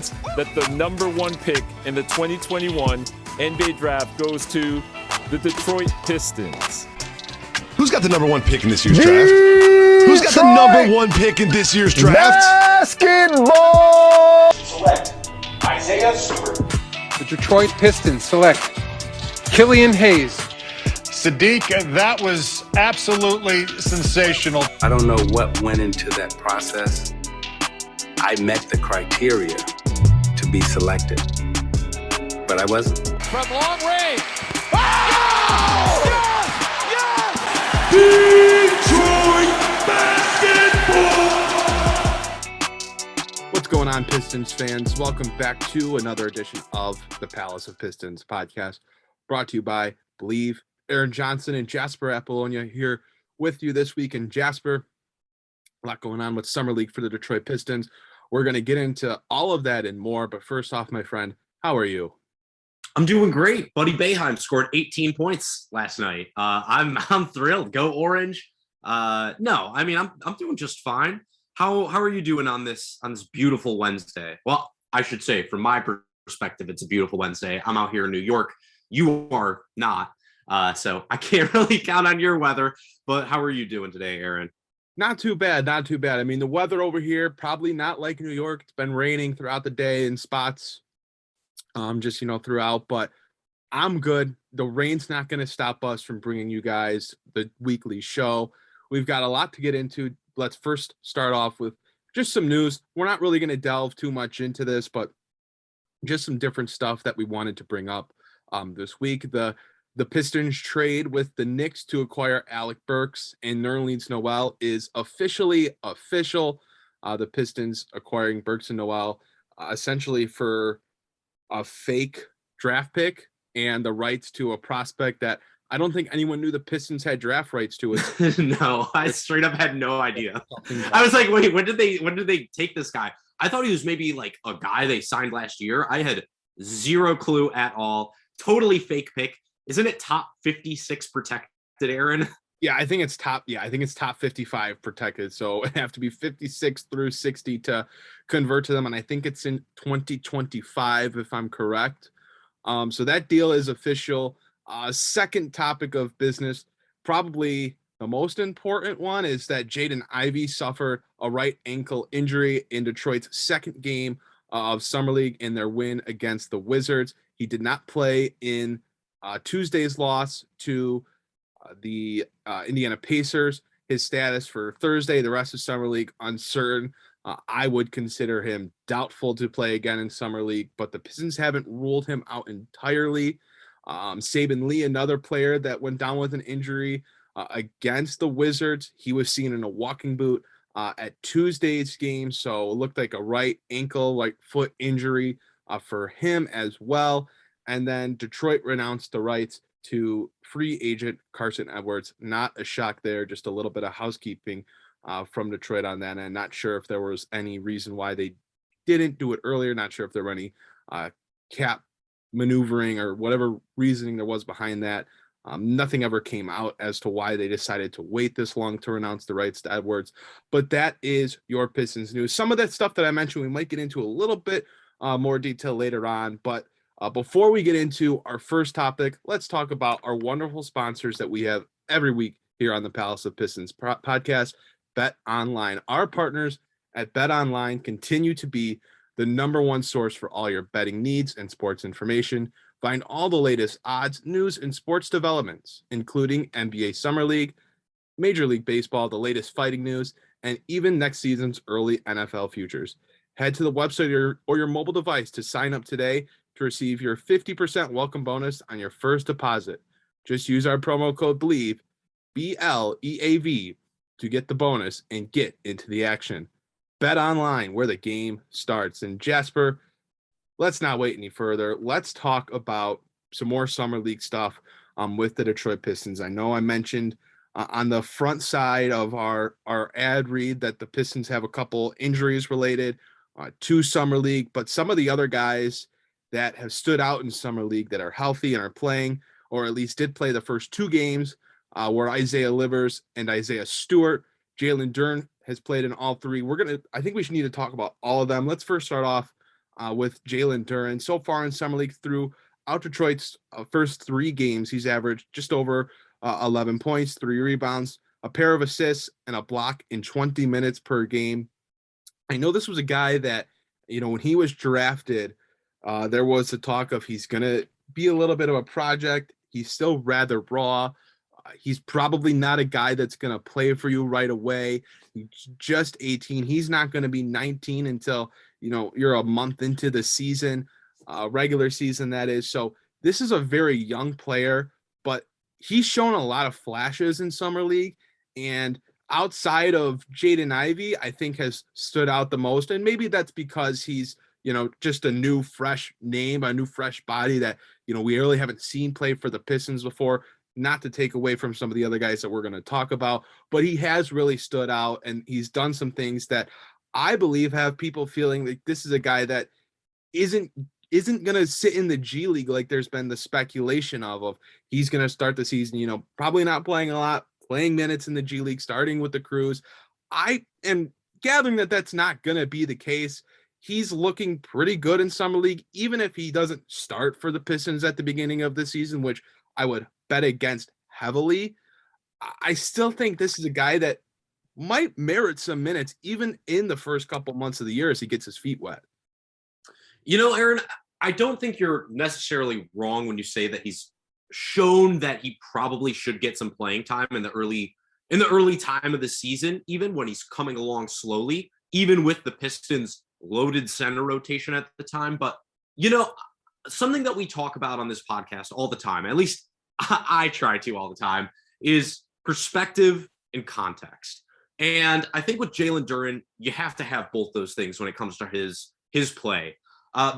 means that the number one pick in the 2021 NBA draft goes to the Detroit Pistons. Who's got the number one pick in this year's draft? Who's got the number one pick in this year's draft? Basketball! Select Isaiah Stewart. The Detroit Pistons select Killian Hayes. Sadiq, that was absolutely sensational. I don't know what went into that process. I met the criteria to be selected, but I wasn't. From long range. Oh! Yes! Detroit basketball! What's going on, Pistons fans? Welcome back to another edition of the Palace of Pistons Podcast, brought to you by Believe. Aaron Johnson and Jasper Apollonia here with you this week. And Jasper, a lot going on with Summer League for the Detroit Pistons. We're going to get into all of that and more. But first off, my friend, how are you? I'm doing great. Buddy Boeheim scored 18 points last night. I'm thrilled. Go Orange. No, I mean I'm doing just fine. How are you doing on this beautiful Wednesday? Well, I should say from my perspective, it's a beautiful Wednesday. I'm out here in New York. You are not. So I can't really count on your weather, but how are you doing today, Aaron? Not too bad. Not too bad. I mean, the weather over here, probably not like New York. It's been raining throughout the day in spots, throughout, but I'm good. The rain's not going to stop us from bringing you guys the weekly show. We've got a lot to get into. Let's first start off with just some news. We're not really going to delve too much into this, but just some different stuff that we wanted to bring up this week. The Pistons trade with the Knicks to acquire Alec Burks and Nerlens Noel is officially official. The Pistons acquiring Burks and Noel essentially for a fake draft pick and the rights to a prospect that I don't think anyone knew the Pistons had draft rights to it. No, I straight up had no idea. I was like, wait, when did they take this guy? I thought he was maybe like a guy they signed last year. I had zero clue at all. Totally fake pick. Isn't it top 56 protected, Aaron? Yeah, I think it's top 55 protected. So it have to be 56 through 60 to convert to them. And I think it's in 2025, if I'm correct. So that deal is official. Second topic of business, probably the most important one, is that Jaden Ivey suffered a right ankle injury in Detroit's second game of Summer League in their win against the Wizards. He did not play in Tuesday's loss to the Indiana Pacers. His status for Thursday, the rest of Summer League, uncertain. I would consider him doubtful to play again in Summer League, but the Pistons haven't ruled him out entirely. Saban Lee, another player that went down with an injury against the Wizards. He was seen in a walking boot at Tuesday's game, so it looked like a right ankle, like foot injury for him as well. And then Detroit renounced the rights to free agent Carson Edwards. Not a shock there, just a little bit of housekeeping from Detroit on that. And not sure if there was any reason why they didn't do it earlier. Not sure if there were any cap maneuvering or whatever reasoning there was behind that. Nothing ever came out as to why they decided to wait this long to renounce the rights to Edwards. But that is your Pistons news. Some of that stuff that I mentioned, we might get into a little bit more detail later on, but before we get into our first topic, let's talk about our wonderful sponsors that we have every week here on the Palace of Pistons podcast, Bet Online. Our partners at Bet Online continue to be the number one source for all your betting needs and sports information. Find all the latest odds, news, and sports developments, including NBA Summer League, Major League Baseball, the latest fighting news, and even next season's early NFL futures. Head to the website or your mobile device to sign up today to receive your 50% welcome bonus on your first deposit. Just use our promo code BLEAV, BLEAV, to get the bonus and get into the action. Bet Online, where the game starts. And Jasper, let's not wait any further. Let's talk about some more Summer League stuff with the Detroit Pistons. I know I mentioned on the front side of our ad read that the Pistons have a couple injuries related to Summer League, but some of the other guys that have stood out in Summer League that are healthy and are playing, or at least did play the first two games, were Isaiah Livers and Isaiah Stewart. Jalen Duren has played in all three. I think we should need to talk about all of them. Let's first start off with Jalen Duren. So far in Summer League throughout Detroit's first 3 games, he's averaged just over 11 points, 3 rebounds, a pair of assists, and a block in 20 minutes per game. I know this was a guy that, when he was drafted, there was the talk of he's going to be a little bit of a project. He's still rather raw. He's probably not a guy that's going to play for you right away. He's just 18. He's not going to be 19 until, you're a month into the season, regular season, that is. So this is a very young player, but he's shown a lot of flashes in Summer League. And outside of Jaden Ivey, I think has stood out the most. And maybe that's because he's, just a new, fresh name, a new, fresh body that, we really haven't seen play for the Pistons before. Not to take away from some of the other guys that we're going to talk about, but he has really stood out, and he's done some things that I believe have people feeling like this is a guy that isn't going to sit in the G League like there's been the speculation of he's going to start the season, probably not playing a lot, playing minutes in the G League, starting with the Crews. I am gathering that that's not going to be the case. He's looking pretty good in Summer League, even if he doesn't start for the Pistons at the beginning of the season, which I would bet against heavily. I still think this is a guy that might merit some minutes, even in the first couple months of the year as he gets his feet wet. Aaron, I don't think you're necessarily wrong when you say that he's shown that he probably should get some playing time in the early time of the season, even when he's coming along slowly, even with the Pistons' loaded center rotation at the time. But, something that we talk about on this podcast all the time, at least I try to all the time, is perspective and context. And I think with Jalen Duren, you have to have both those things when it comes to his play.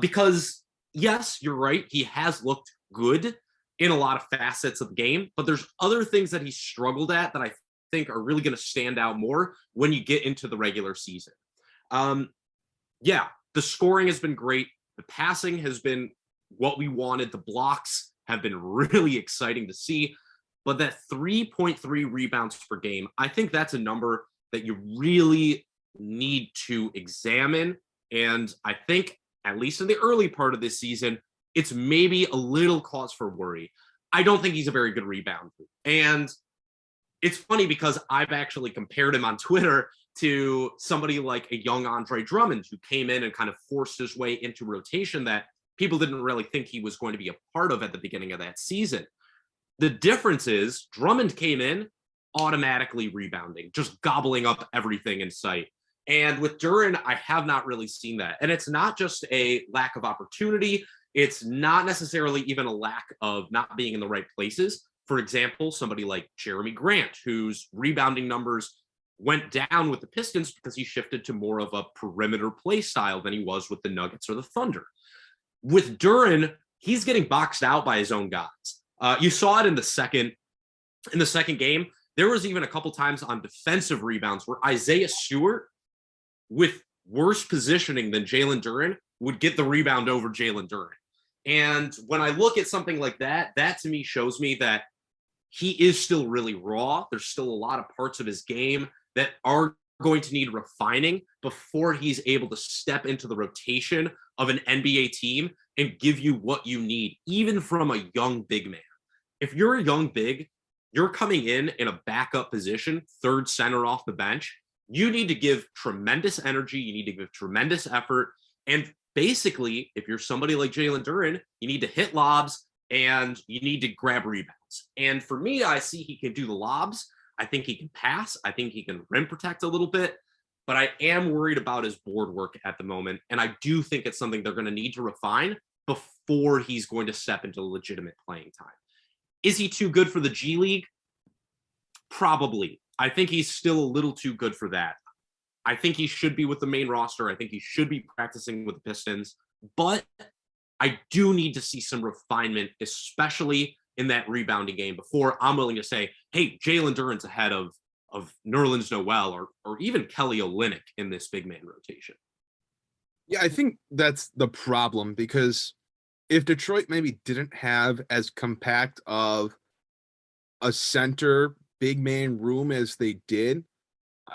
Because, yes, you're right, he has looked good in a lot of facets of the game, but there's other things that he's struggled at that I think are really going to stand out more when you get into the regular season. The scoring has been great. The passing has been what we wanted. The blocks have been really exciting to see. But that 3.3 rebounds per game, I think that's a number that you really need to examine. And I think, at least in the early part of this season, it's maybe a little cause for worry. I don't think he's a very good rebounder. And it's funny because I've actually compared him on Twitter to somebody like a young Andre Drummond, who came in and kind of forced his way into rotation that people didn't really think he was going to be a part of at the beginning of that season. The difference is Drummond came in automatically rebounding, just gobbling up everything in sight. And with Duren, I have not really seen that. And it's not just a lack of opportunity. It's not necessarily even a lack of not being in the right places. For example, somebody like Jeremy Grant, whose rebounding numbers went down with the Pistons because he shifted to more of a perimeter play style than he was with the Nuggets or the Thunder. With Duren, he's getting boxed out by his own guys. You saw it in the second game. There was even a couple times on defensive rebounds where Isaiah Stewart, with worse positioning than Jalen Duren, would get the rebound over Jalen Duren. And when I look at something like that, that to me shows me that he is still really raw. There's still a lot of parts of his game that are going to need refining before he's able to step into the rotation of an NBA team and give you what you need, even from a young big man. If you're a young big, you're coming in a backup position, third center off the bench. You need to give tremendous energy. You need to give tremendous effort. And basically, if you're somebody like Jalen Duren, you need to hit lobs and you need to grab rebounds. And for me, I see he can do the lobs. I think he can pass. I think he can rim protect a little bit. But I am worried about his board work at the moment. And I do think it's something they're going to need to refine before he's going to step into legitimate playing time. Is he too good for the G League? Probably. I think he's still a little too good for that. I think he should be with the main roster. I think he should be practicing with the Pistons. But I do need to see some refinement, especially in that rebounding game, before I'm willing to say, hey, Jalen Duren's ahead of Nerlens Noel or even Kelly Olynyk in this big man rotation. Yeah, I think that's the problem, because if Detroit maybe didn't have as compact of a center big man room as they did,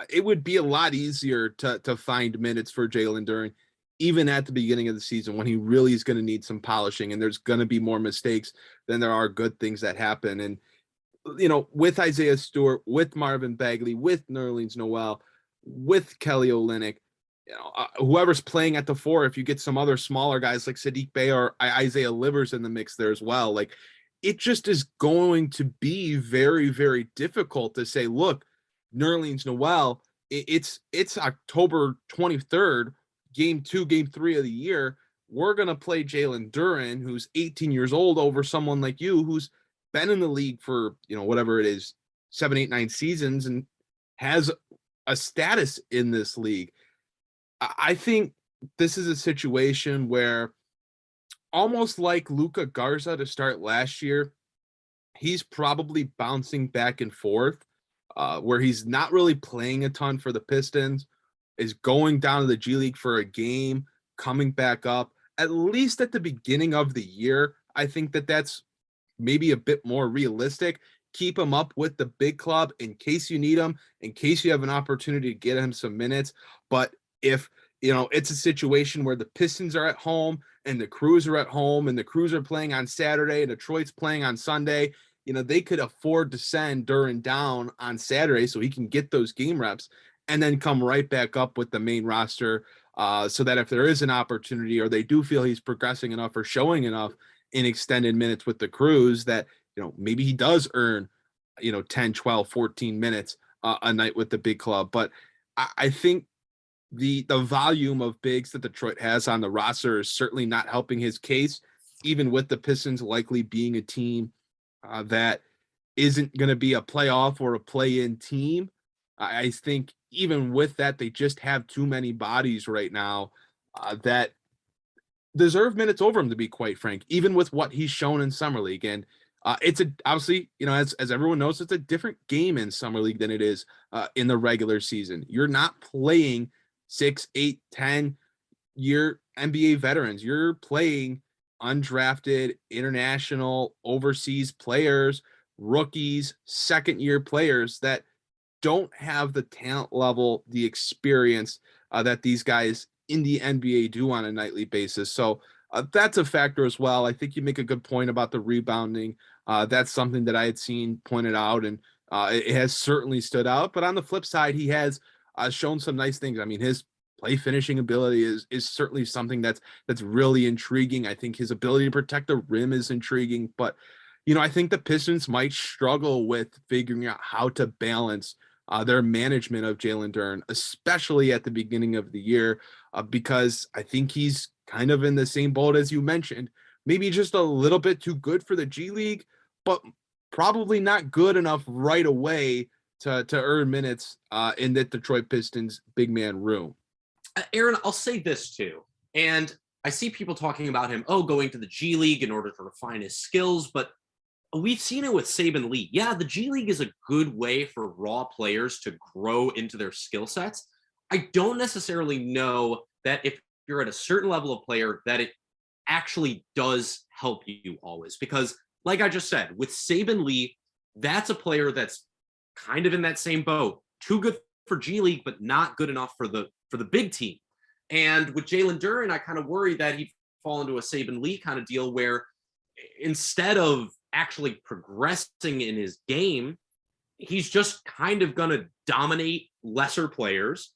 it would be a lot easier to find minutes for Jalen Duren. even at the beginning of the season when he really is going to need some polishing, and there's going to be more mistakes than there are good things that happen. And, with Isaiah Stewart, with Marvin Bagley, with Nerlens Noel, with Kelly Olynyk, whoever's playing at the 4, if you get some other smaller guys like Saddiq Bey or Isaiah Livers in the mix there as well, like, it just is going to be very, very difficult to say, look, Nerlens Noel, it's October 23rd, game 2, game 3 of the year. We're going to play Jalen Duren, who's 18 years old, over someone like you who's been in the league for, whatever it is, 7, 8, 9 seasons and has a status in this league. I think this is a situation where, almost like Luka Garza to start last year, he's probably bouncing back and forth, where he's not really playing a ton for the Pistons, is going down to the G League for a game, coming back up. At least at the beginning of the year, I think that's maybe a bit more realistic. Keep him up with the big club in case you need him, in case you have an opportunity to get him some minutes. But if, it's a situation where the Pistons are at home and the Crews are at home and the Crews are playing on Saturday and Detroit's playing on Sunday, they could afford to send Duren down on Saturday so he can get those game reps and then come right back up with the main roster, so that if there is an opportunity or they do feel he's progressing enough or showing enough in extended minutes with the Crews, that, maybe he does earn, 10, 12, 14 minutes a night with the big club. But I think the volume of bigs that Detroit has on the roster is certainly not helping his case, even with the Pistons likely being a team that isn't going to be a playoff or a play-in team. I think even with that, they just have too many bodies right now that deserve minutes over him, to be quite frank, even with what he's shown in Summer League. And it's obviously, as everyone knows, it's a different game in Summer League than it is in the regular season. You're not playing 6, 8, 10-year NBA veterans. You're playing undrafted, international, overseas players, rookies, second-year players that don't have the talent level, the experience that these guys in the NBA do on a nightly basis. So that's a factor as well. I think you make a good point about the rebounding. That's something that I had seen pointed out, and it has certainly stood out. But on the flip side, he has shown some nice things. I mean, his play finishing ability is certainly something that's really intriguing. I think his ability to protect the rim is intriguing. But, I think the Pistons might struggle with figuring out how to balance their management of Jalen Duren, especially at the beginning of the year, because I think he's kind of in the same boat as you mentioned, maybe just a little bit too good for the G League, but probably not good enough right away to earn minutes in the Detroit Pistons big man room. Aaron, I'll say this too, and I see people talking about him, going to the G League in order to refine his skills, but we've seen it with Saban Lee. Yeah, the G League is a good way for raw players to grow into their skill sets. I don't necessarily know that if you're at a certain level of player that it actually does help you always, because like I just said, with Saban Lee, that's a player that's kind of in that same boat. Too good for G League, but not good enough for the big team. And with Jalen Duren, I kind of worry that he'd fall into a Saban Lee kind of deal where instead of actually progressing in his game, he's just kind of going to dominate lesser players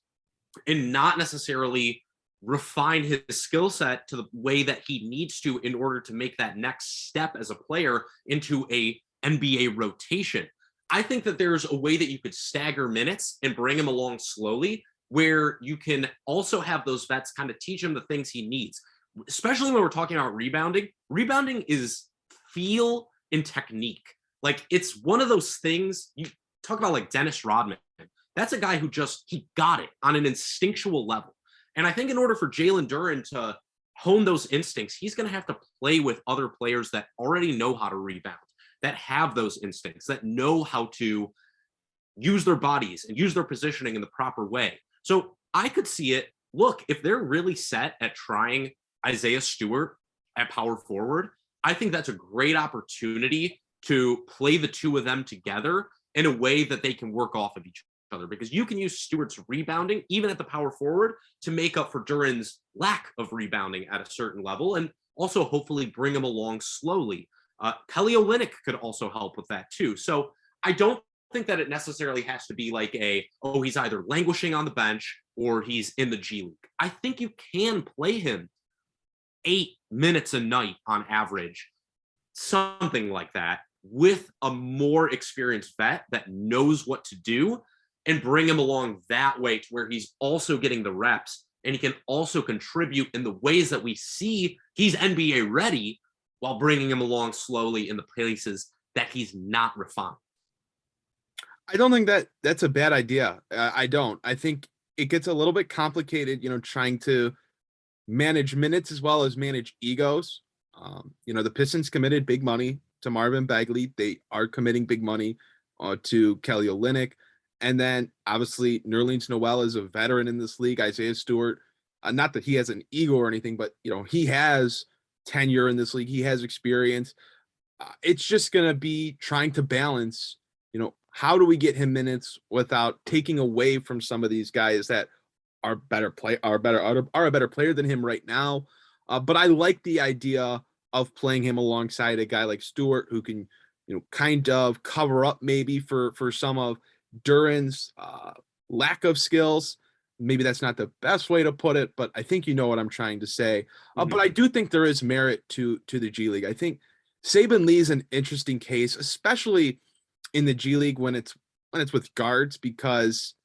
and not necessarily refine his skill set to the way that he needs to in order to make that next step as a player into a NBA rotation. I think that there's a way that you could stagger minutes and bring him along slowly, where you can also have those vets kind of teach him the things he needs, especially when we're talking about rebounding. Rebounding is feel and technique. Like, it's one of those things. You talk about like Dennis Rodman. That's a guy who he got it on an instinctual level. And I think in order for Jalen Duren to hone those instincts, he's going to have to play with other players that already know how to rebound, that have those instincts, that know how to use their bodies and use their positioning in the proper way. So I could see it. Look, if they're really set at trying Isaiah Stewart at power forward, I think that's a great opportunity to play the two of them together in a way that they can work off of each other, because you can use Stewart's rebounding, even at the power forward, to make up for Duren's lack of rebounding at a certain level, and also hopefully bring him along slowly. Kelly Olynyk could also help with that too. So I don't think that it necessarily has to be like he's either languishing on the bench or he's in the G League. I think you can play him 8 minutes a night on average, something like that, with a more experienced vet that knows what to do, and bring him along that way to where he's also getting the reps and he can also contribute in the ways that we see he's NBA ready, while bringing him along slowly in the places that he's not refined. I don't think that that's a bad idea. I don't. I think it gets a little bit complicated, trying to manage minutes as well as manage egos. The Pistons committed big money to Marvin Bagley. They are committing big money to Kelly Olynyk. And then obviously Nerlens Noel is a veteran in this league. Isaiah Stewart, not that he has an ego or anything, but he has tenure in this league. He has experience. It's just going to be trying to balance, how do we get him minutes without taking away from some of these guys that are a better player than him right now. But I like the idea of playing him alongside a guy like Stewart, who can, kind of cover up maybe for some of Duren's lack of skills. Maybe that's not the best way to put it, but I think you know what I'm trying to say. But I do think there is merit to the G League. I think Saban Lee is an interesting case, especially in the G League when it's with guards, because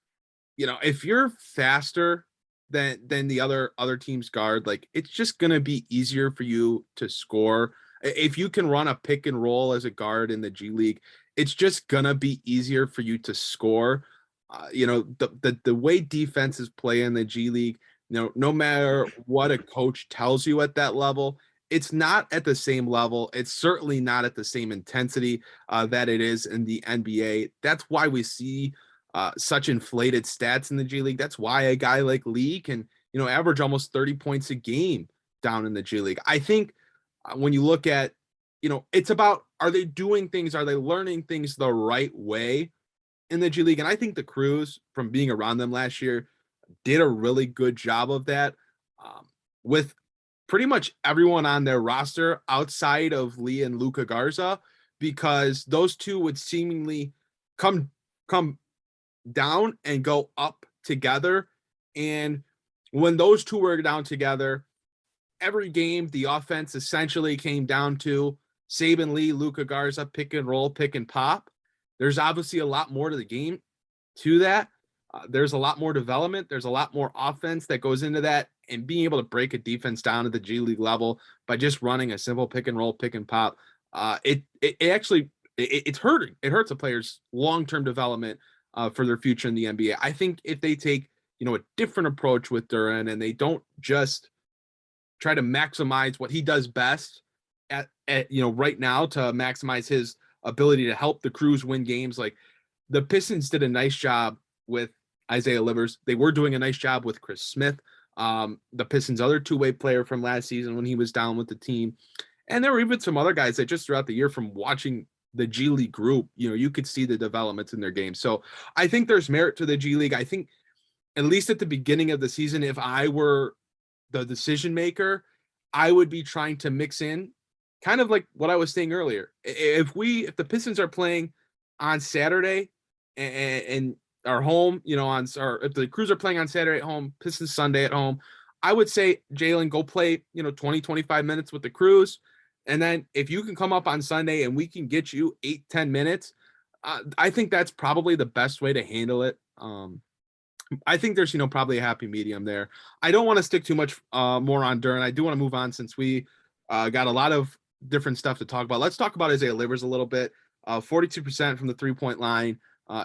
if you're faster than the other team's guard, like, it's just gonna be easier for you to score. If you can run a pick and roll as a guard in the G League, it's just gonna be easier for you to score. The way defenses play in the G League, no matter what a coach tells you at that level, it's not at the same level. It's certainly not at the same intensity that it is in the NBA. That's why we see such inflated stats in the G League. That's why a guy like Lee can, average almost 30 points a game down in the G League. I think when you look at, it's about, are they doing things? Are they learning things the right way in the G League? And I think the Crews, from being around them last year, did a really good job of that, with pretty much everyone on their roster outside of Lee and Luka Garza, because those two would seemingly come down and go up together. And when those two were down together, every game, the offense essentially came down to Saban Lee, Luka Garza, pick and roll, pick and pop. There's obviously a lot more to the game to that. There's a lot more development. There's a lot more offense that goes into that, and being able to break a defense down at the G League level by just running a simple pick and roll, pick and pop. It's hurting. It hurts a player's long-term development for their future in the NBA. I think if they take, a different approach with Duren, and they don't just try to maximize what he does best at right now to maximize his ability to help the Crews win games. Like, the Pistons did a nice job with Isaiah Livers. They were doing a nice job with Chris Smith, the Pistons' other two-way player from last season when he was down with the team. And there were even some other guys that just throughout the year, from watching the G League group, you could see the developments in their game. So I think there's merit to the G League. I think, at least at the beginning of the season, if I were the decision maker, I would be trying to mix in, kind of like what I was saying earlier. If the Pistons are playing on Saturday and are home, or if the Crews are playing on Saturday at home, Pistons Sunday at home, I would say, Jalen, go play, 20, 25 minutes with the Crews. And then if you can come up on Sunday and we can get you 8-10 minutes, I think that's probably the best way to handle it. I think there's, probably a happy medium there. I don't want to stick too much more on Duren. I do want to move on, since we got a lot of different stuff to talk about. Let's talk about Isaiah Livers a little bit. 42% from the three-point line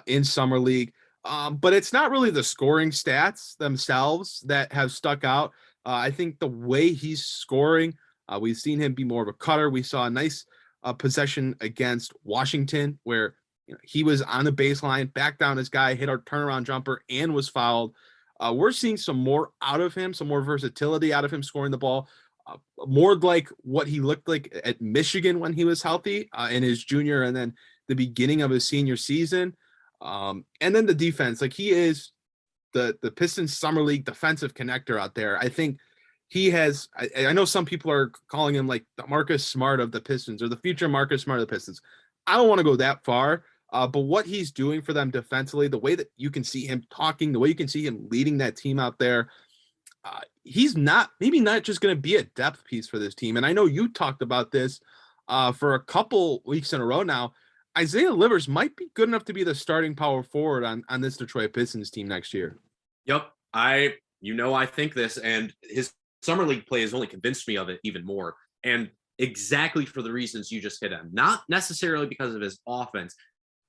in Summer League. But it's not really the scoring stats themselves that have stuck out. I think the way he's scoring, we've seen him be more of a cutter. We saw a nice possession against Washington where he was on the baseline, backed down his guy, hit a turnaround jumper, and was fouled. We're seeing some more out of him, some more versatility out of him scoring the ball, more like what he looked like at Michigan when he was healthy in his junior and then the beginning of his senior season. And then the defense, like he is the Pistons Summer League defensive connector out there. I think he has, I know some people are calling him like the Marcus Smart of the Pistons or the future Marcus Smart of the Pistons. I don't want to go that far, but what he's doing for them defensively, the way that you can see him talking, the way you can see him leading that team out there, he's maybe not just going to be a depth piece for this team. And I know you talked about this for a couple weeks in a row now. Isaiah Livers might be good enough to be the starting power forward on this Detroit Pistons team next year. Yep. I think this, and his Summer League play has only convinced me of it even more. And exactly for the reasons you just hit on, not necessarily because of his offense,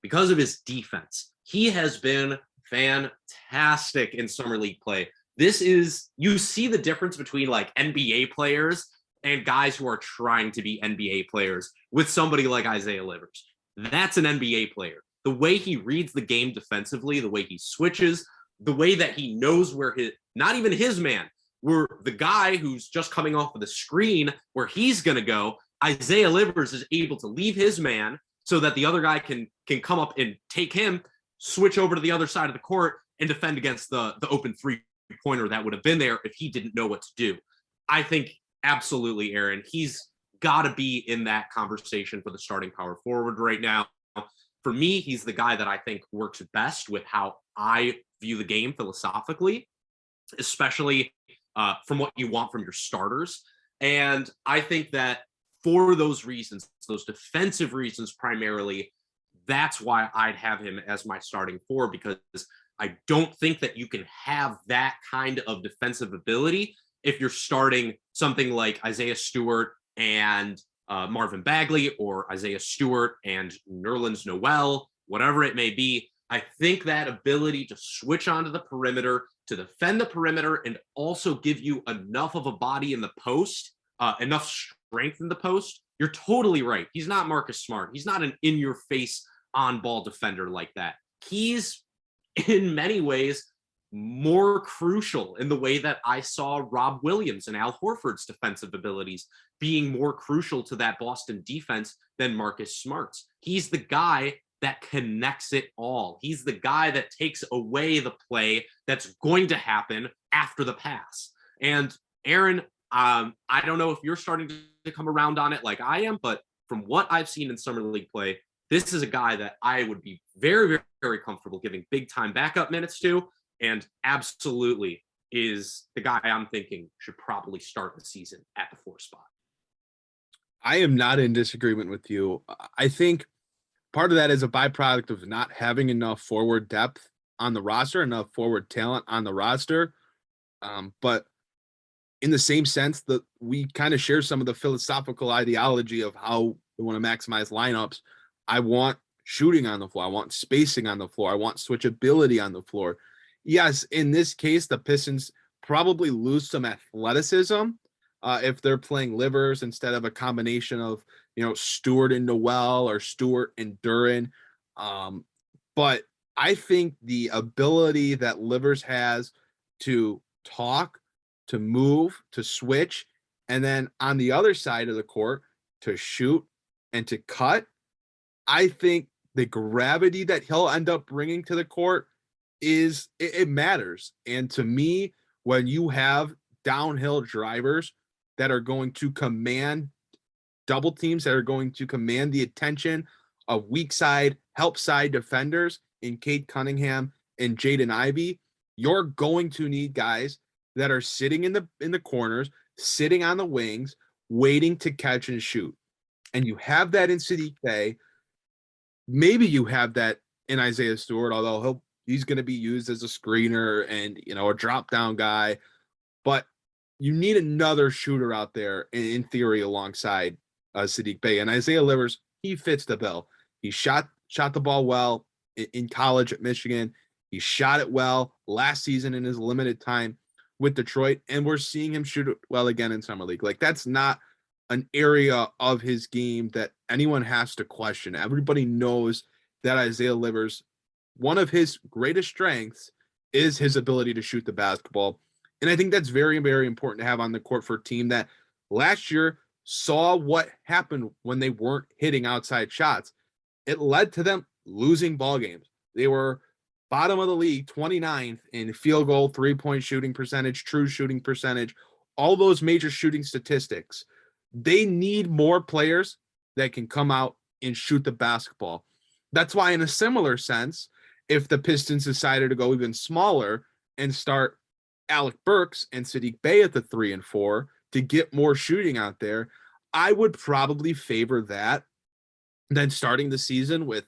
because of his defense. He has been fantastic in Summer League play. You see the difference between like NBA players and guys who are trying to be NBA players with somebody like Isaiah Livers. That's an NBA player. The way he reads the game defensively, the way he switches, the way that he knows where not even his man, where the guy who's just coming off of the screen where he's going to go, Isaiah Livers is able to leave his man so that the other guy can come up and take him, switch over to the other side of the court and defend against the open three-pointer that would have been there if he didn't know what to do. I think absolutely, Aaron, he's got to be in that conversation for the starting power forward right now. For me, he's the guy that I think works best with how I view the game philosophically, especially from what you want from your starters. And I think that for those reasons, those defensive reasons primarily, that's why I'd have him as my starting four, because I don't think that you can have that kind of defensive ability if you're starting something like Isaiah Stewart and Marvin Bagley, or Isaiah Stewart and Nerlens Noel, whatever it may be. I think that ability to switch onto the perimeter, to defend the perimeter, and also give you enough of a body in the post, enough strength in the post. You're totally right. He's not Marcus Smart. He's not an in-your-face on-ball defender like that. He's, in many ways, more crucial in the way that I saw Rob Williams and Al Horford's defensive abilities being more crucial to that Boston defense than Marcus Smart's. He's the guy that connects it all. He's the guy that takes away the play that's going to happen after the pass. And Aaron, I don't know if you're starting to come around on it like I am, but from what I've seen in Summer League play, this is a guy that I would be very, very, very comfortable giving big time backup minutes to, and absolutely is the guy I'm thinking should probably start the season at the 4 spot. I am not in disagreement with you. I think part of that is a byproduct of not having enough forward depth on the roster, enough forward talent on the roster. But in the same sense that we kind of share some of the philosophical ideology of how we want to maximize lineups, I want shooting on the floor. I want spacing on the floor. I want switchability on the floor. Yes, in this case, the Pistons probably lose some athleticism if they're playing Livers instead of a combination of, Stewart and Noel or Stewart and Duren. But I think the ability that Livers has to talk, to move, to switch, and then on the other side of the court to shoot and to cut, I think the gravity that he'll end up bringing to the court it matters. And to me, when you have downhill drivers that are going to command double teams, that are going to command the attention of weak side, help side defenders in Cade Cunningham and Jaden Ivey, you're going to need guys that are sitting in the corners, sitting on the wings, waiting to catch and shoot. And you have that in Saddiq Bey. Maybe you have that in Isaiah Stewart, although he's going to be used as a screener and, a drop down guy, but you need another shooter out there in theory alongside Saddiq Bey. And Isaiah Livers, he fits the bill. He shot the ball well in college at Michigan. He shot it well last season in his limited time with Detroit, and we're seeing him shoot it well again in Summer League. Like, that's not an area of his game that anyone has to question. Everybody knows that Isaiah Livers, one of his greatest strengths is his ability to shoot the basketball. And I think that's very, very important to have on the court for a team that last year saw what happened when they weren't hitting outside shots. It led to them losing ball games, They were bottom of the league, 29th in field goal, 3-point shooting percentage, true shooting percentage, all those major shooting statistics. They need more players that can come out and shoot the basketball. That's why, in a similar sense, if the Pistons decided to go even smaller and start Alec Burks and Saddiq Bey at the 3 and 4 to get more shooting out there, I would probably favor that than starting the season with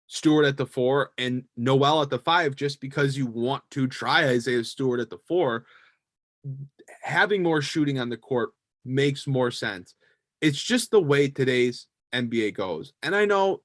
Stewart at the 4 and Noel at the 5, just because you want to try Isaiah Stewart at the 4. Having more shooting on the court makes more sense. It's just the way today's NBA goes. And I know,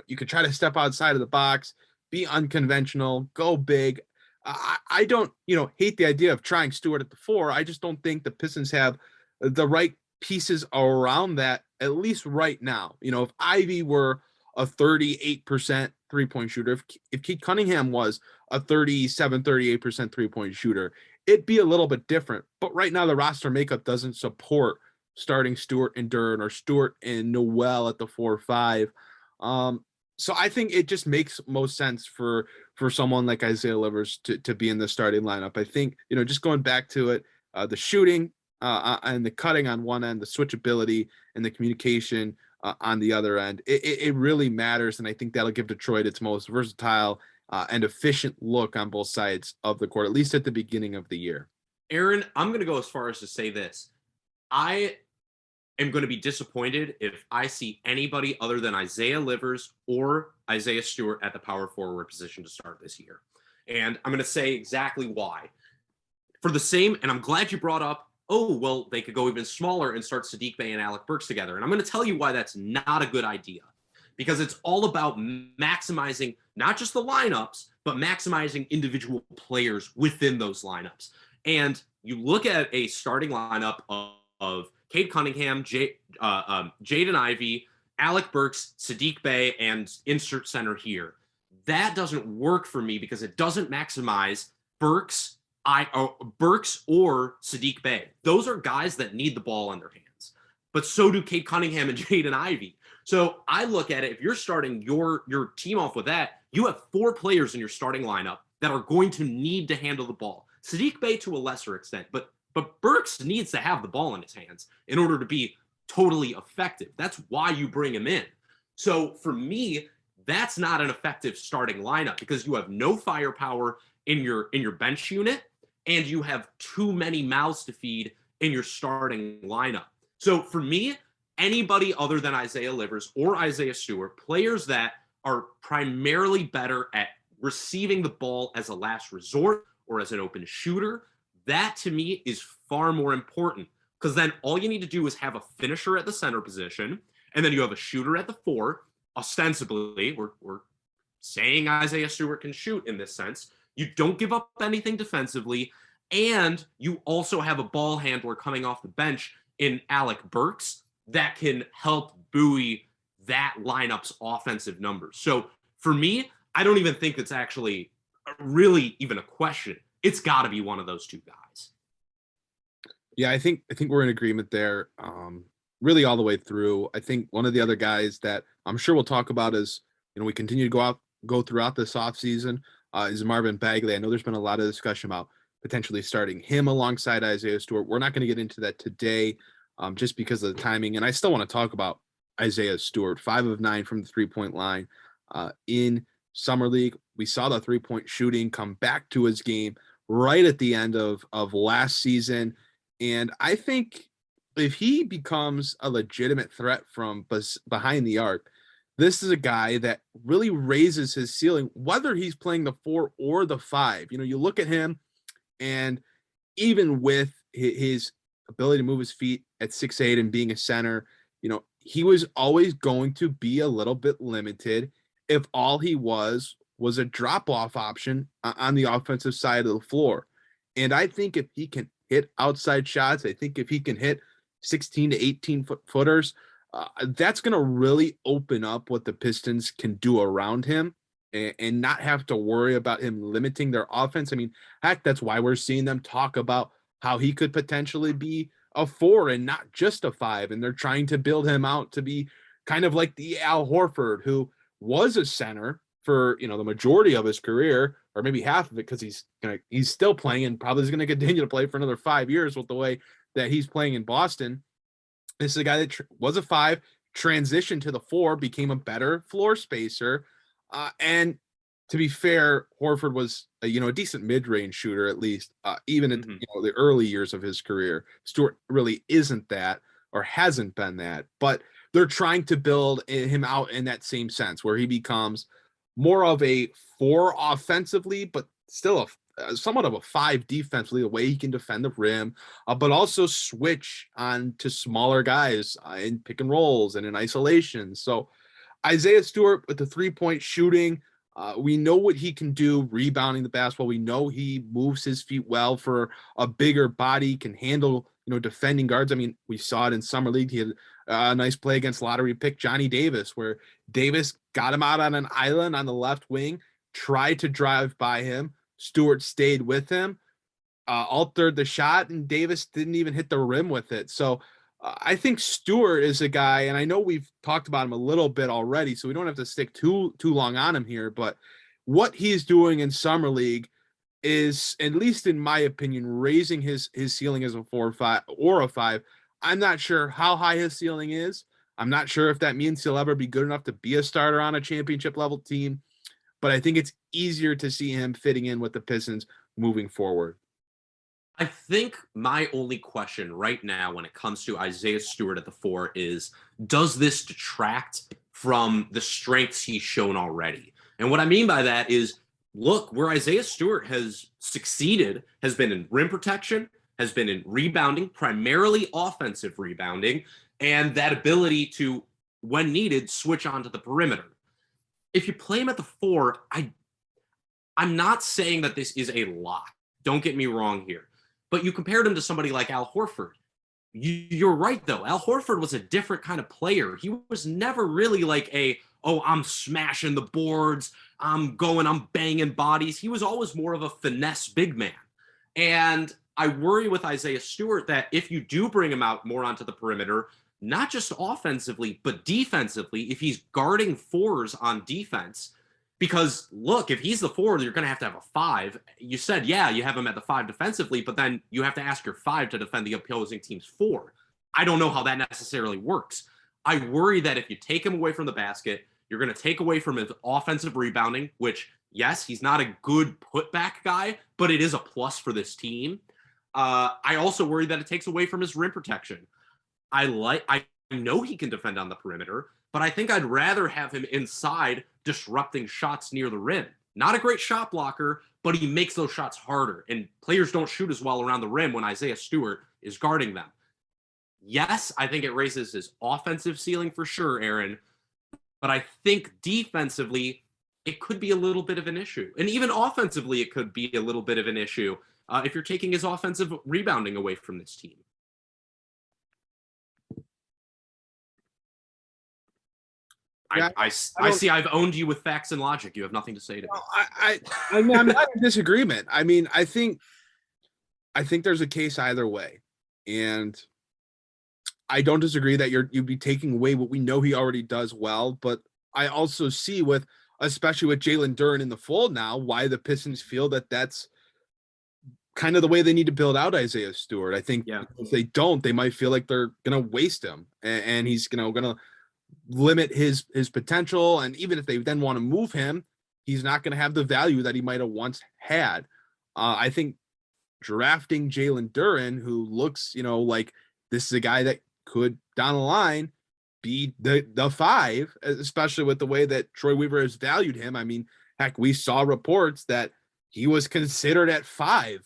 you could try to step outside of the box, be unconventional, go big. I don't, hate the idea of trying Stewart at the 4. I just don't think the Pistons have the right pieces around that, at least right now. If Ivy were a 38% three-point shooter, if Keith Cunningham was a 38% three-point shooter, it'd be a little bit different. But right now the roster makeup doesn't support starting Stewart and Duren or Stewart and Noel at the 4-5. So I think it just makes most sense for someone like Isaiah Livers to be in the starting lineup. I think, just going back to it, the shooting and the cutting on one end, the switchability and the communication on the other end, it really matters. And I think that'll give Detroit its most versatile and efficient look on both sides of the court, at least at the beginning of the year. Aaron, I'm going to go as far as to say this. I am going to be disappointed if I see anybody other than Isaiah Livers or Isaiah Stewart at the power forward position to start this year. And I'm going to say exactly why. For the same, and I'm glad you brought up, they could go even smaller and start Saddiq Bey and Alec Burks together. And I'm going to tell you why that's not a good idea. Because it's all about maximizing not just the lineups, but maximizing individual players within those lineups. And you look at a starting lineup of Cade Cunningham, Jaden Ivey, Alec Burks, Saddiq Bey, and insert center here. That doesn't work for me because it doesn't maximize Burks or Saddiq Bey. Those are guys that need the ball in their hands. But so do Cade Cunningham and Jaden Ivey. So I look at it, if you're starting your team off with that, you have 4 players in your starting lineup that are going to need to handle the ball. Saddiq Bey to a lesser extent, but Burks needs to have the ball in his hands in order to be totally effective. That's why you bring him in. So for me, that's not an effective starting lineup because you have no firepower in your bench unit and you have too many mouths to feed in your starting lineup. So for me, anybody other than Isaiah Livers or Isaiah Stewart, players that are primarily better at receiving the ball as a last resort or as an open shooter, that to me is far more important because then all you need to do is have a finisher at the center position, and then you have a shooter at the 4. Ostensibly, we're saying Isaiah Stewart can shoot in this sense. You don't give up anything defensively, and you also have a ball handler coming off the bench in Alec Burks that can help buoy that lineup's offensive numbers. So for me, I don't even think it's actually really even a question. It's got to be one of those 2 guys. Yeah, I think we're in agreement there. Really all the way through. I think one of the other guys that I'm sure we'll talk about as we continue to go throughout this offseason is Marvin Bagley. I know there's been a lot of discussion about potentially starting him alongside Isaiah Stewart. We're not going to get into that today just because of the timing. And I still want to talk about Isaiah Stewart, 5 of 9 from the 3-point line in Summer League. We saw the 3-point shooting come back to his game right at the end of last season. And I think if he becomes a legitimate threat from behind the arc, this is a guy that really raises his ceiling, whether he's playing the 4 or the 5. You look at him, and even with his ability to move his feet at 6'8" and being a center, he was always going to be a little bit limited if all he was a drop-off option on the offensive side of the floor. And I think if he can hit outside shots, I think if he can hit 16 to 18 footers, that's going to really open up what the Pistons can do around him and not have to worry about him limiting their offense. I mean, heck, that's why we're seeing them talk about how he could potentially be a 4 and not just a 5. And they're trying to build him out to be kind of like the Al Horford, who was a center for, the majority of his career, or maybe half of it, because he's still playing and probably is going to continue to play for another 5 years with the way that he's playing in Boston. This is a guy that was a 5, transitioned to the 4, became a better floor spacer. And to be fair, Horford was a decent mid-range shooter, at least, even in the early years of his career. Stewart really isn't that, or hasn't been that, but they're trying to build him out in that same sense, where he becomes more of a 4 offensively, but still somewhat of a 5 defensively, the way he can defend the rim, but also switch on to smaller guys in pick and rolls and in isolation. So Isaiah Stewart with the 3-point shooting, we know what he can do rebounding the basketball. We know he moves his feet well for a bigger body, can handle, defending guards. I mean, we saw it in Summer League. He had a nice play against lottery pick Johnny Davis, where Davis got him out on an island on the left wing, tried to drive by him. Stewart stayed with him, altered the shot, and Davis didn't even hit the rim with it. So I think Stewart is a guy, and I know we've talked about him a little bit already, so we don't have to stick too long on him here, but what he's doing in Summer League is, at least in my opinion, raising his ceiling as a 4 or 5 or a 5. I'm not sure how high his ceiling is. I'm not sure if that means he'll ever be good enough to be a starter on a championship level team, but I think it's easier to see him fitting in with the Pistons moving forward. I think my only question right now when it comes to Isaiah Stewart at the 4 is, does this detract from the strengths he's shown already? And what I mean by that is, look, where Isaiah Stewart has succeeded has been in rim protection, has been in rebounding, primarily offensive rebounding, and that ability to, when needed, switch onto the perimeter. If you play him at the 4, I'm not saying that this is a lock. Don't get me wrong here. But you compared him to somebody like Al Horford. You're right, though. Al Horford was a different kind of player. He was never really like I'm smashing the boards, I'm banging bodies. He was always more of a finesse big man. And I worry with Isaiah Stewart that if you do bring him out more onto the perimeter, not just offensively, but defensively, if he's guarding 4s on defense, because look, if he's the 4, you're going to have a 5. You said, you have him at the 5 defensively, but then you have to ask your 5 to defend the opposing team's 4. I don't know how that necessarily works. I worry that if you take him away from the basket, you're going to take away from his offensive rebounding, which, yes, he's not a good putback guy, but it is a plus for this team. I also worry that it takes away from his rim protection. I know he can defend on the perimeter, but I think I'd rather have him inside disrupting shots near the rim. Not a great shot blocker, but he makes those shots harder, and players don't shoot as well around the rim when Isaiah Stewart is guarding them. Yes, I think it raises his offensive ceiling for sure, Aaron, but I think defensively it could be a little bit of an issue. And even offensively, it could be a little bit of an issue if you're taking his offensive rebounding away from this team. I see I've owned you with facts and logic. You have nothing to say to me. I'm not in disagreement. I mean, I think there's a case either way. And I don't disagree that you'd be taking away what we know he already does well. But I also see especially with Jalen Duren in the fold now, why the Pistons feel that that's kind of the way they need to build out Isaiah Stewart. I think if they don't, they might feel like they're going to waste him and he's going to limit his potential. And even if they then want to move him, he's not going to have the value that he might have once had. I think drafting Jalen Duren, who looks, like this is a guy that could down the line be the 5, especially with the way that Troy Weaver has valued him. I mean, heck, we saw reports that he was considered at 5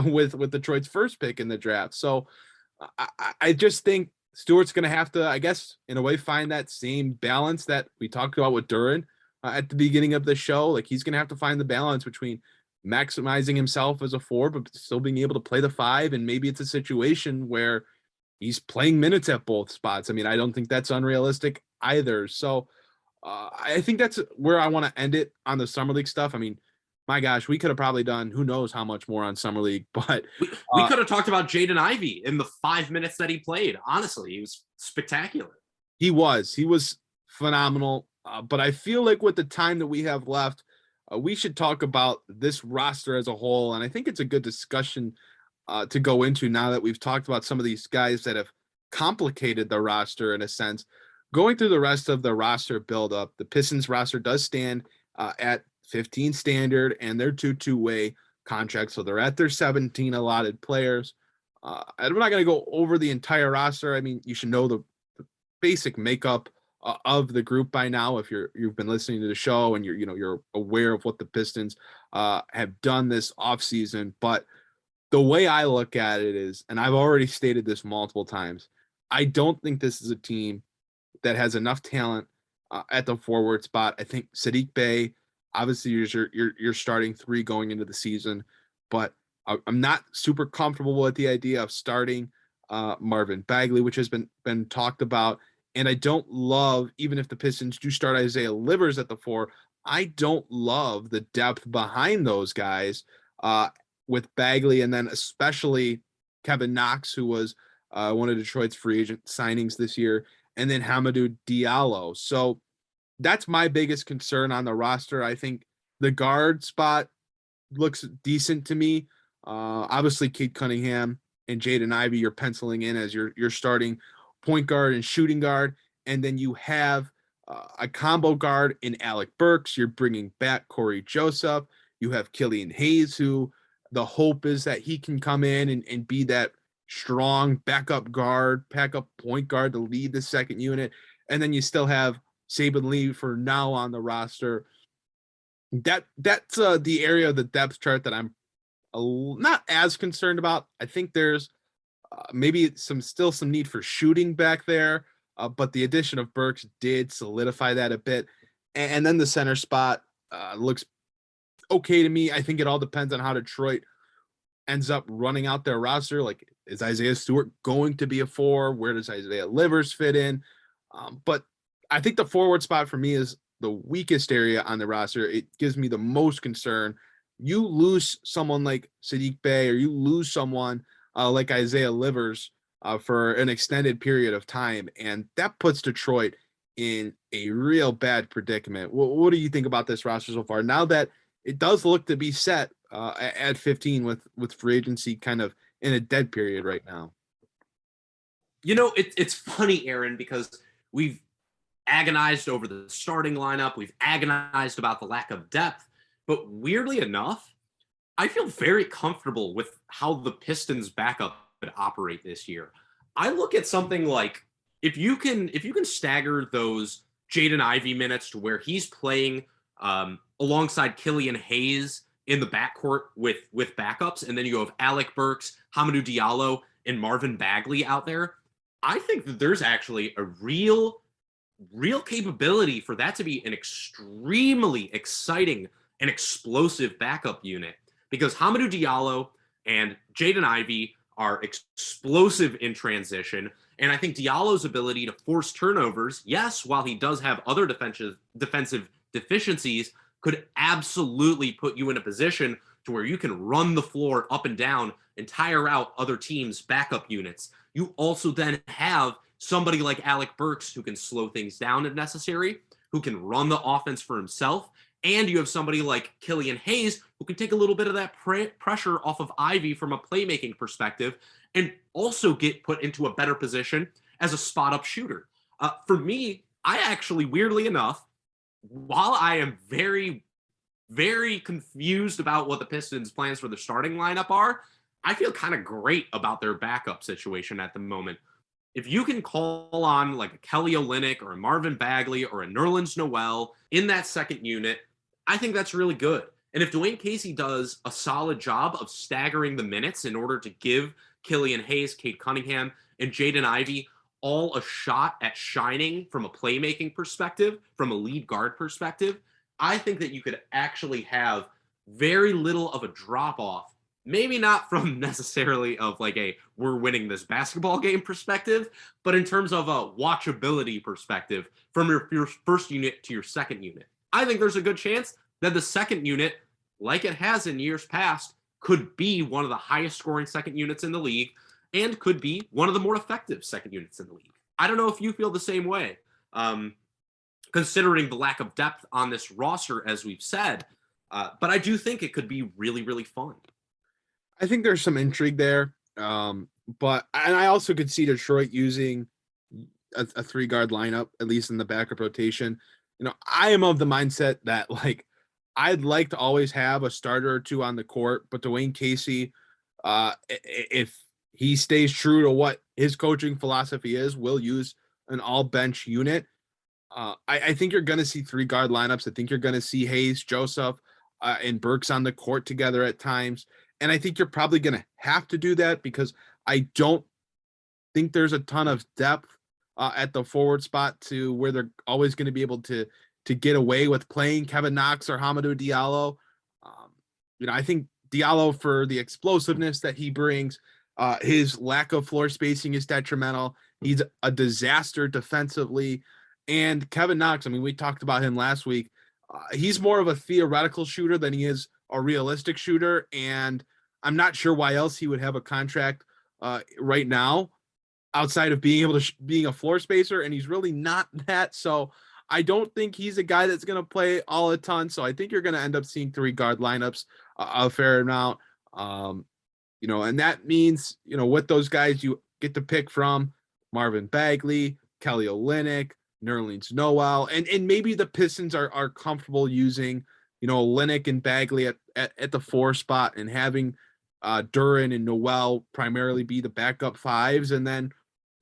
with Detroit's first pick in the draft. So I just think Stewart's going to have to, I guess, in a way, find that same balance that we talked about with Duren at the beginning of the show. Like, he's going to have to find the balance between maximizing himself as a 4, but still being able to play the 5. And maybe it's a situation where he's playing minutes at both spots. I mean, I don't think that's unrealistic either. So I think that's where I want to end it on the Summer League stuff. I mean, my gosh, we could have probably done who knows how much more on Summer League, but we could have talked about Jaden Ivey in the 5 minutes that he played. Honestly, he was spectacular. He was phenomenal. But I feel like with the time that we have left, we should talk about this roster as a whole. And I think it's a good discussion to go into now that we've talked about some of these guys that have complicated the roster in a sense. Going through the rest of the roster buildup, the Pistons roster does stand at 15 standard, and they're two-way contracts, so they're at their 17 allotted players. I'm not going to go over the entire roster. I mean, you should know the basic makeup of the group by now if you've been listening to the show and you're aware of what the Pistons have done this offseason. But the way I look at it is, and I've already stated this multiple times, I don't think this is a team that has enough talent at the forward spot. I think Saddiq Bey, obviously, you're starting three going into the season, but I'm not super comfortable with the idea of starting Marvin Bagley, which has been talked about. And I don't love, even if the Pistons do start Isaiah Livers at the 4, I don't love the depth behind those guys with Bagley, and then especially Kevin Knox, who was one of Detroit's free agent signings this year, and then Hamidou Diallo. So that's my biggest concern on the roster. I think the guard spot looks decent to me. Obviously, Cade Cunningham and Jaden Ivey you're penciling in as your starting point guard and shooting guard. And then you have a combo guard in Alec Burks. You're bringing back Corey Joseph. You have Killian Hayes, who the hope is that he can come in and be that strong backup point guard to lead the second unit. And then you still have Saban Lee for now on the roster. That's the area of the depth chart that I'm not as concerned about. I think there's maybe some need for shooting back there, but the addition of Burks did solidify that a bit. And then the center spot looks okay to me. I think it all depends on how Detroit ends up running out their roster. Like, is Isaiah Stewart going to be a 4? Where does Isaiah Livers fit in? But I think the forward spot for me is the weakest area on the roster. It gives me the most concern. You lose someone like Saddiq Bey, or you lose someone like Isaiah Livers for an extended period of time, and that puts Detroit in a real bad predicament. What do you think about this roster so far, now that it does look to be set at 15 with free agency kind of in a dead period right now? It's funny, Aaron, because we've agonized over the starting lineup. We've agonized about the lack of depth. But weirdly enough, I feel very comfortable with how the Pistons backup could operate this year. I look at something like if you can stagger those Jaden Ivey minutes to where he's playing alongside Killian Hayes in the backcourt with backups, and then you have Alec Burks, Hamidou Diallo, and Marvin Bagley out there, I think that there's actually a real capability for that to be an extremely exciting and explosive backup unit, because Hamidou Diallo and Jaden Ivey are explosive in transition. And I think Diallo's ability to force turnovers, yes, while he does have other defensive deficiencies, could absolutely put you in a position to where you can run the floor up and down and tire out other teams' backup units. You also then have somebody like Alec Burks who can slow things down if necessary, who can run the offense for himself. And you have somebody like Killian Hayes who can take a little bit of that pressure off of Ivy from a playmaking perspective and also get put into a better position as a spot-up shooter. For me, I actually, weirdly enough, while I am very, very confused about what the Pistons' plans for the starting lineup are, I feel kind of great about their backup situation at the moment. If you can call on like a Kelly Olynyk or a Marvin Bagley or a Nerlens Noel in that second unit, I think that's really good. And if Dwane Casey does a solid job of staggering the minutes in order to give Killian Hayes, Cade Cunningham, and Jaden Ivey all a shot at shining from a playmaking perspective, from a lead guard perspective, I think that you could actually have very little of a drop-off. Maybe not from necessarily of like a we're winning this basketball game perspective, but in terms of a watchability perspective from your first unit to your second unit. I think there's a good chance that the second unit, like it has in years past, could be one of the highest scoring second units in the league and could be one of the more effective second units in the league. I don't know if you feel the same way. considering the lack of depth on this roster, as we've said. But I do think it could be really, really fun. I think there's some intrigue there. But I also could see Detroit using a 3-guard lineup, at least in the backup rotation. I am of the mindset that, like, I'd like to always have a starter or two on the court, but Dwane Casey, if he stays true to what his coaching philosophy is, will use an all-bench unit. I think you're going to see 3-guard lineups. I think you're going to see Hayes, Joseph, and Burks on the court together at times. And I think you're probably going to have to do that because I don't think there's a ton of depth at the forward spot to where they're always going to be able to get away with playing Kevin Knox or Hamidou Diallo. I think Diallo, for the explosiveness that he brings, his lack of floor spacing is detrimental. He's a disaster defensively. And Kevin Knox, I mean, we talked about him last week. He's more of a theoretical shooter than he is a realistic shooter. And I'm not sure why else he would have a contract right now outside of being able to being a floor spacer. And he's really not that. So I don't think he's a guy that's going to play all a ton. So I think you're going to end up seeing 3-guard lineups a fair amount. And that means, with those guys, you get to pick from Marvin Bagley, Kelly Olynyk, Nerlens Noel, and maybe the Pistons are comfortable using, Olynyk and Bagley at the 4 spot and having Duren and Noel primarily be the backup 5s and then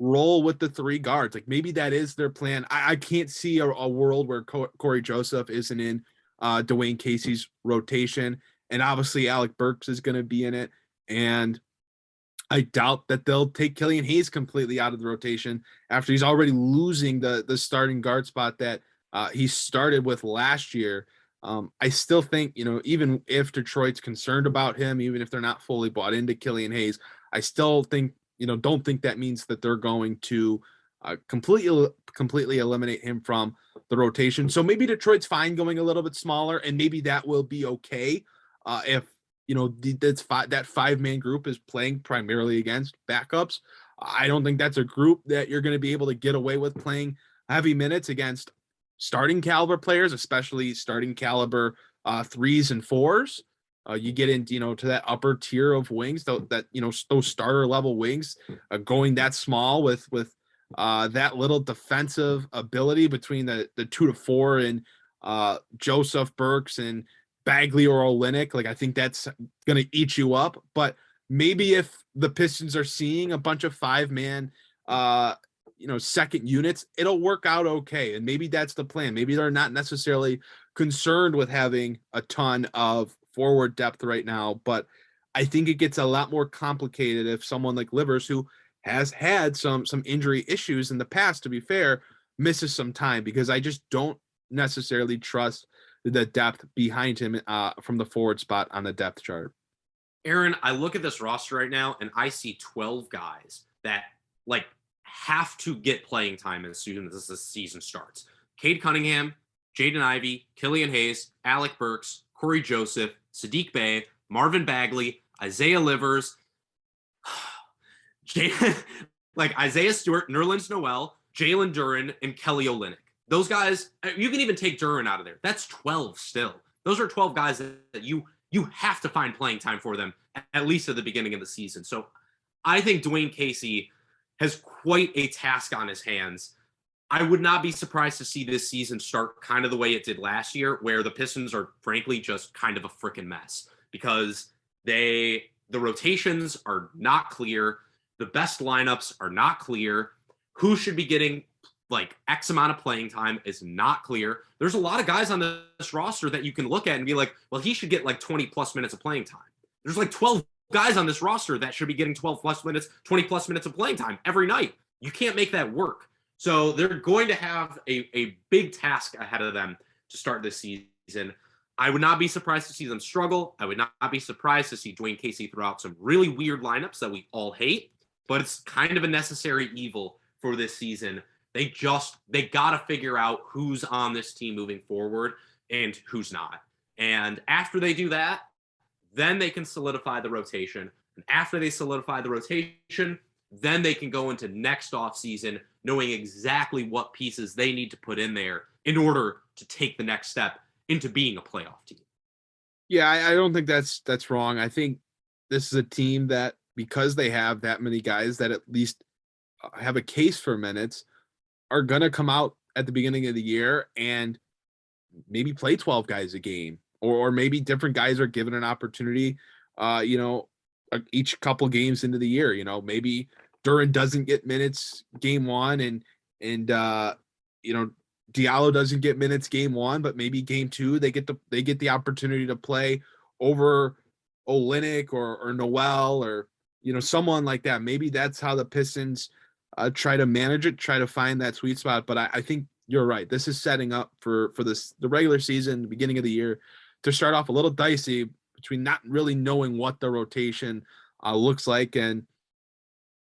roll with the 3 guards. Like, maybe that is their plan. I can't see a world where Corey Joseph isn't in Dwane Casey's rotation, and obviously Alec Burks is going to be in it. And I doubt that they'll take Killian Hayes completely out of the rotation after he's already losing the starting guard spot that he started with last year. I still think, even if Detroit's concerned about him, even if they're not fully bought into Killian Hayes, I still think, don't think that means that they're going to completely eliminate him from the rotation. So maybe Detroit's fine going a little bit smaller, and maybe that will be okay if that 5-man group is playing primarily against backups. I don't think that's a group that you're going to be able to get away with playing heavy minutes against starting caliber players, especially starting caliber 3s and 4s. You get into, to that upper tier of wings, those starter level wings, going that small with that little defensive ability between the 2 to 4 and Joseph, Burks, and Bagley or Olynyk. Like, I think that's going to eat you up. But maybe if the Pistons are seeing a bunch of 5-man, second units, it'll work out okay. And maybe that's the plan. Maybe they're not necessarily concerned with having a ton of forward depth right now. But I think it gets a lot more complicated if someone like Livers, who has had some injury issues in the past, to be fair, misses some time, because I just don't necessarily trust the depth behind him from the forward spot on the depth chart. Aaron, I look at this roster right now and I see 12 guys that have to get playing time as soon as the season starts. Cade Cunningham, Jaden Ivey, Killian Hayes, Alec Burks, Corey Joseph, Saddiq Bey, Marvin Bagley, Isaiah Livers, Isaiah Stewart, Nerlens Noel, Jalen Duren, and Kelly Olynyk. Those guys, you can even take Duren out of there. That's 12 still. Those are 12 guys that you have to find playing time for them, at least at the beginning of the season. So I think Dwane Casey has quite a task on his hands. I would not be surprised to see this season start kind of the way it did last year, where the Pistons are frankly just kind of a freaking mess because the rotations are not clear. The best lineups are not clear. Who should be getting X amount of playing time is not clear. There's a lot of guys on this roster that you can look at and be like, well, he should get 20 plus minutes of playing time. There's 12 guys on this roster that should be getting 12 plus minutes, 20 plus minutes of playing time every night. You can't make that work. So they're going to have a big task ahead of them to start this season. I would not be surprised to see them struggle. I would not be surprised to see Dwane Casey throw out some really weird lineups that we all hate, but it's kind of a necessary evil for this season. They got to figure out who's on this team moving forward and who's not. And after they do that, then they can solidify the rotation. And after they solidify the rotation, then they can go into next offseason knowing exactly what pieces they need to put in there in order to take the next step into being a playoff team. Yeah, I don't think that's wrong. I think this is a team that, because they have that many guys that at least have a case for minutes, are going to come out at the beginning of the year and maybe play 12 guys a game, or maybe different guys are given an opportunity, each couple games into the year. Maybe Duren doesn't get minutes game one, and Diallo doesn't get minutes game one, but maybe game two they get the opportunity to play over Olynyk or Noel, or someone like that. Maybe that's how the Pistons try to manage it, try to find that sweet spot. But I think you're right. This is setting up for the regular season, the beginning of the year, to start off a little dicey between not really knowing what the rotation looks like. And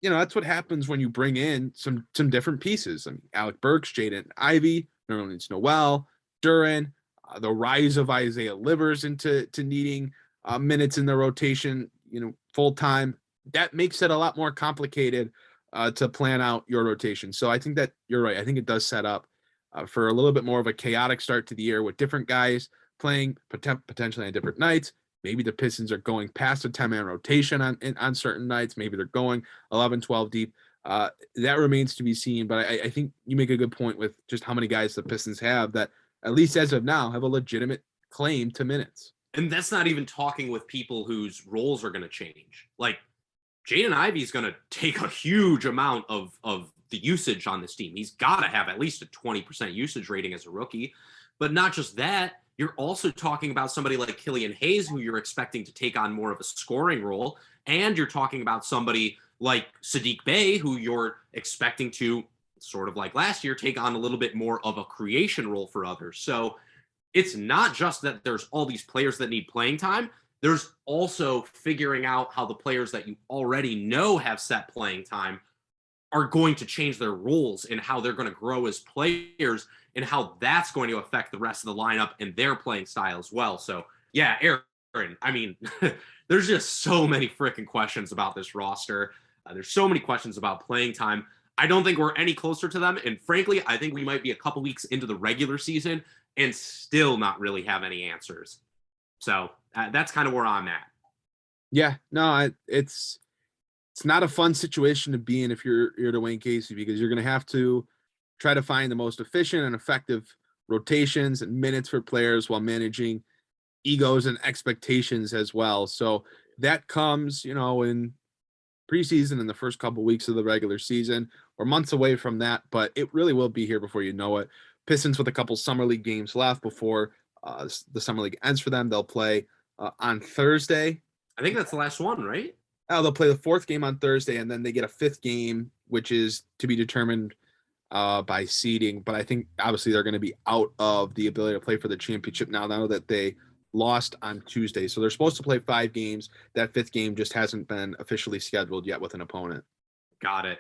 that's what happens when you bring in some different pieces. I mean, Alec Burks, Jaden Ivey, Nerlens Noel, Duren, the rise of Isaiah Livers into needing minutes in the rotation, full time. That makes it a lot more complicated to plan out your rotation. So I think that you're right. I think it does set up for a little bit more of a chaotic start to the year, with different guys playing potentially on different nights. Maybe the Pistons are going past a 10-man rotation on certain nights. Maybe they're going 11, 12 deep. That remains to be seen. But I think you make a good point with just how many guys the Pistons have that, at least as of now, have a legitimate claim to minutes. And that's not even talking with people whose roles are going to change. Like, Jaden Ivey is going to take a huge amount of the usage on this team. He's got to have at least a 20% usage rating as a rookie. But not just that, you're also talking about somebody like Killian Hayes, who you're expecting to take on more of a scoring role. And you're talking about somebody like Saddiq Bey, who you're expecting to, sort of like last year, take on a little bit more of a creation role for others. So it's not just that there's all these players that need playing time. There's also figuring out how the players that you already know have set playing time are going to change their roles and how they're going to grow as players, and how that's going to affect the rest of the lineup and their playing style as well. So yeah, Aaron, I mean, there's just so many freaking questions about this roster. There's so many questions about playing time. I don't think we're any closer to them. And frankly, I think we might be a couple weeks into the regular season and still not really have any answers. So that's kind of where I'm at. Yeah, no, it's not a fun situation to be in if you're Dwane Casey, because you're going to have to try to find the most efficient and effective rotations and minutes for players while managing egos and expectations as well. So that comes, in preseason in the first couple weeks of the regular season. We're months away from that, but it really will be here before you know it. Pistons with a couple Summer League games left before the Summer League ends for them. They'll play on Thursday. I think that's the last one, right? They'll play the fourth game on Thursday, and then they get a fifth game, which is to be determined by seeding. But I think obviously they're going to be out of the ability to play for the championship now that they lost on Tuesday. So they're supposed to play 5 games. That fifth game just hasn't been officially scheduled yet with an opponent. Got it.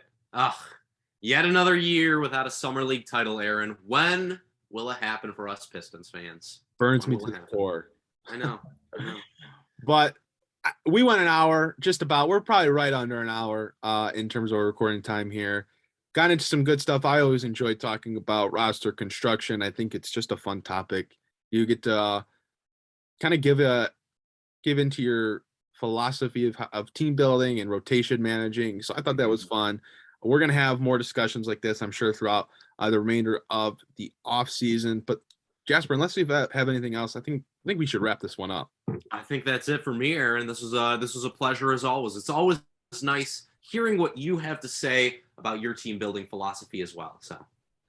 Yet another year without a Summer League title, Aaron. When will it happen for us Pistons fans? Burns me to the core. I know. But we went an hour, just about. We're probably right under an hour in terms of our recording time here. Got into some good stuff. I always enjoy talking about roster construction. I think it's just a fun topic. You get to kind of give into your philosophy of team building and rotation managing. So I thought that was fun. We're going to have more discussions like this, I'm sure, throughout the remainder of the off season. But Jasper, unless we have anything else, I think we should wrap this one up. I think that's it for me, Aaron. This was a pleasure as always. It's always nice hearing what you have to say about your team building philosophy as well. So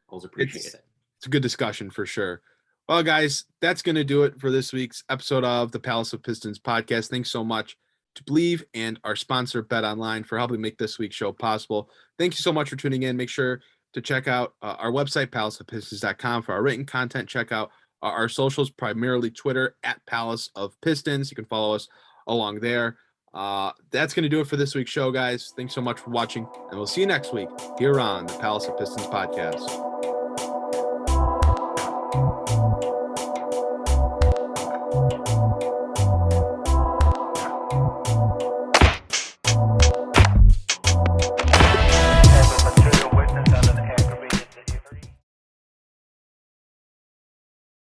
always appreciate it. It's a good discussion for sure. Well, guys, that's going to do it for this week's episode of the Palace of Pistons podcast. Thanks so much to Believe and our sponsor, Bet Online, for helping make this week's show possible. Thank you so much for tuning in. Make sure to check out our website, palaceofpistons.com, for our written content. Check out our socials, primarily Twitter, @Palace of Pistons. You can follow us along there. That's going to do it for this week's show, guys. Thanks so much for watching, and we'll see you next week here on the Palace of Pistons podcast.